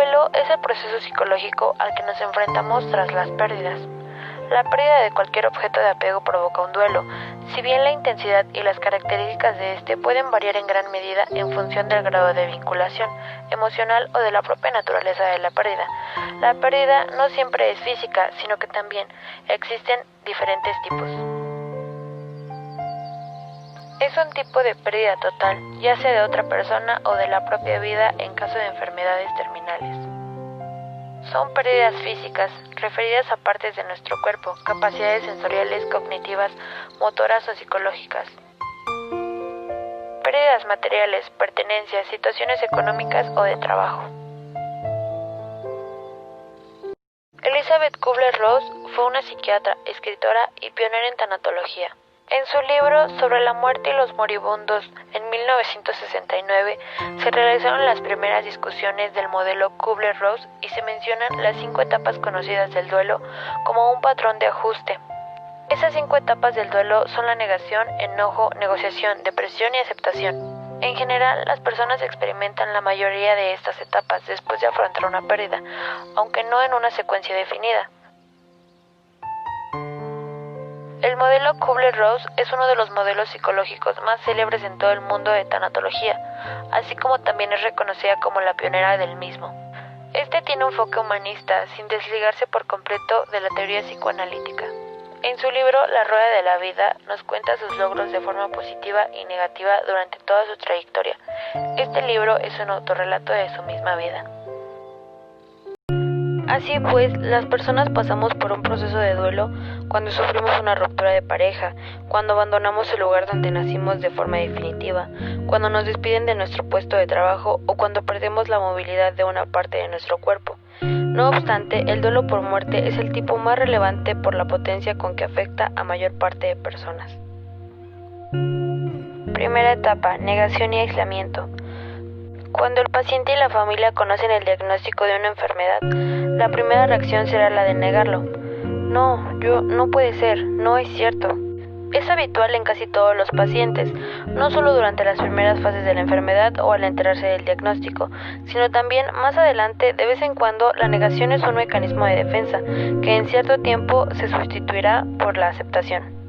duelo es el proceso psicológico al que nos enfrentamos tras las pérdidas. La pérdida de cualquier objeto de apego provoca un duelo, si bien la intensidad y las características de este pueden variar en gran medida en función del grado de vinculación emocional o de la propia naturaleza de la pérdida. La pérdida no siempre es física, sino que también existen diferentes tipos. Es un tipo de pérdida total, ya sea de otra persona o de la propia vida en caso de enfermedades terminales. Son pérdidas físicas, referidas a partes de nuestro cuerpo, capacidades sensoriales, cognitivas, motoras o psicológicas. Pérdidas materiales, pertenencias, situaciones económicas o de trabajo. Elizabeth Kubler-Ross fue una psiquiatra, escritora y pionera en tanatología. En su libro Sobre la muerte y los moribundos, en 1969, se realizaron las primeras discusiones del modelo Kubler-Ross y se mencionan las 5 etapas conocidas del duelo como un patrón de ajuste. Esas 5 etapas del duelo son la negación, enojo, negociación, depresión y aceptación. En general, las personas experimentan la mayoría de estas etapas después de afrontar una pérdida, aunque no en una secuencia definida. El modelo Kubler-Ross es uno de los modelos psicológicos más célebres en todo el mundo de tanatología, así como también es reconocida como la pionera del mismo. Este tiene un enfoque humanista, sin desligarse por completo de la teoría psicoanalítica. En su libro La Rueda de la Vida nos cuenta sus logros de forma positiva y negativa durante toda su trayectoria. Este libro es un autorrelato de su misma vida. Así pues, las personas pasamos por un proceso de duelo cuando sufrimos una ruptura de pareja, cuando abandonamos el lugar donde nacimos de forma definitiva, cuando nos despiden de nuestro puesto de trabajo o cuando perdemos la movilidad de una parte de nuestro cuerpo. No obstante, el duelo por muerte es el tipo más relevante por la potencia con que afecta a mayor parte de personas. Primera etapa: negación y aislamiento. Cuando el paciente y la familia conocen el diagnóstico de una enfermedad, la primera reacción será la de negarlo. No puede ser, no es cierto. Es habitual en casi todos los pacientes, no solo durante las primeras fases de la enfermedad o al enterarse del diagnóstico, sino también más adelante. De vez en cuando, la negación es un mecanismo de defensa, que en cierto tiempo se sustituirá por la aceptación.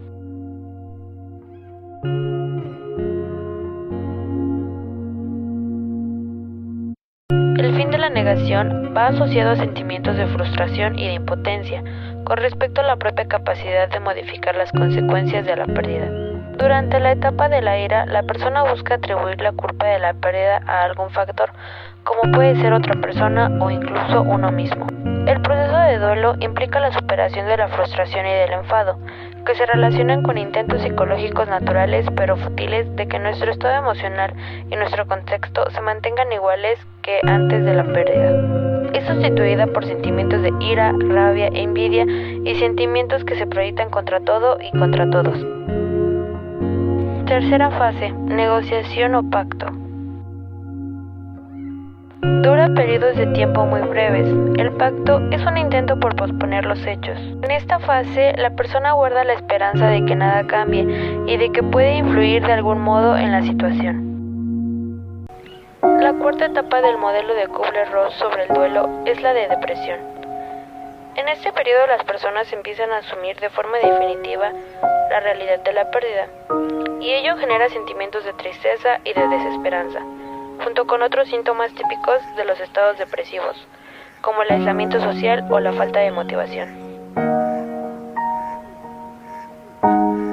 El fin de la negación va asociado a sentimientos de frustración y de impotencia con respecto a la propia capacidad de modificar las consecuencias de la pérdida. Durante la etapa de la ira, la persona busca atribuir la culpa de la pérdida a algún factor, como puede ser otra persona o incluso uno mismo. El proceso de duelo implica la superación de la frustración y del enfado, que se relacionan con intentos psicológicos naturales pero fútiles de que nuestro estado emocional y nuestro contexto se mantengan iguales que antes de la pérdida. Es sustituida por sentimientos de ira, rabia, envidia y sentimientos que se proyectan contra todo y contra todos. Tercera fase: negociación o pacto. Dura periodos de tiempo muy breves. El pacto es un intento por posponer los hechos. En esta fase, la persona guarda la esperanza de que nada cambie y de que puede influir de algún modo en la situación. La cuarta etapa del modelo de Kubler-Ross sobre el duelo es la de depresión. En este periodo, las personas empiezan a asumir de forma definitiva la realidad de la pérdida, y ello genera sentimientos de tristeza y de desesperanza, junto con otros síntomas típicos de los estados depresivos, como el aislamiento social o la falta de motivación.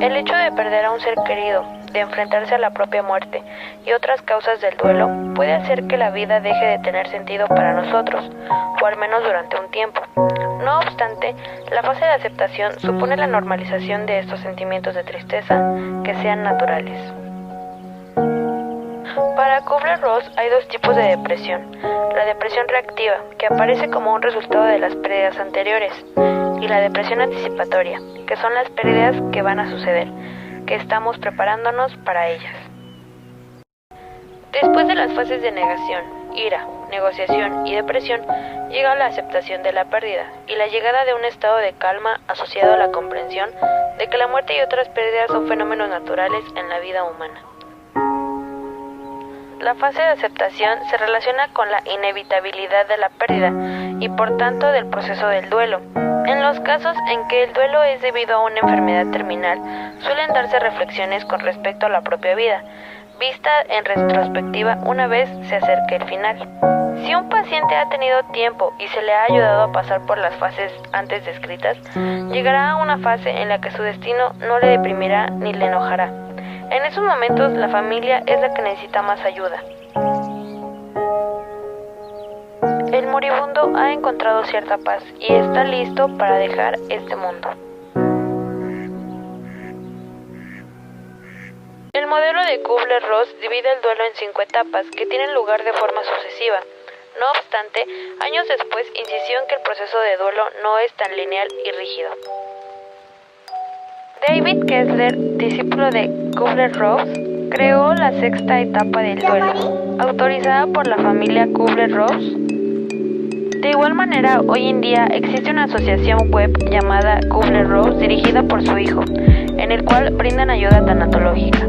El hecho de perder a un ser querido, de enfrentarse a la propia muerte y otras causas del duelo puede hacer que la vida deje de tener sentido para nosotros, o al menos durante un tiempo. No obstante, la fase de aceptación supone la normalización de estos sentimientos de tristeza que sean naturales. Para Kubler-Ross hay 2 tipos de depresión: la depresión reactiva, que aparece como un resultado de las pérdidas anteriores, y la depresión anticipatoria, que son las pérdidas que van a suceder, que estamos preparándonos para ellas. Después de las fases de negación, ira, negociación y depresión, llega la aceptación de la pérdida y la llegada de un estado de calma asociado a la comprensión de que la muerte y otras pérdidas son fenómenos naturales en la vida humana. la fase de aceptación se relaciona con la inevitabilidad de la pérdida y por tanto del proceso del duelo. En los casos en que el duelo es debido a una enfermedad terminal, suelen darse reflexiones con respecto a la propia vida, vista en retrospectiva una vez se acerque el final. Si un paciente ha tenido tiempo y se le ha ayudado a pasar por las fases antes descritas, llegará a una fase en la que su destino no le deprimirá ni le enojará. En esos momentos la familia es la que necesita más ayuda. El moribundo ha encontrado cierta paz y está listo para dejar este mundo. El modelo de Kübler-Ross divide el duelo en 5 etapas que tienen lugar de forma sucesiva. No obstante, años después insistió en que el proceso de duelo no es tan lineal y rígido. David Kessler, discípulo de Kübler-Ross, creó la 6ª etapa del duelo, autorizada por la familia Kübler-Ross. De igual manera, hoy en día existe una asociación web llamada Kübler-Ross dirigida por su hijo, en el cual brindan ayuda tanatológica.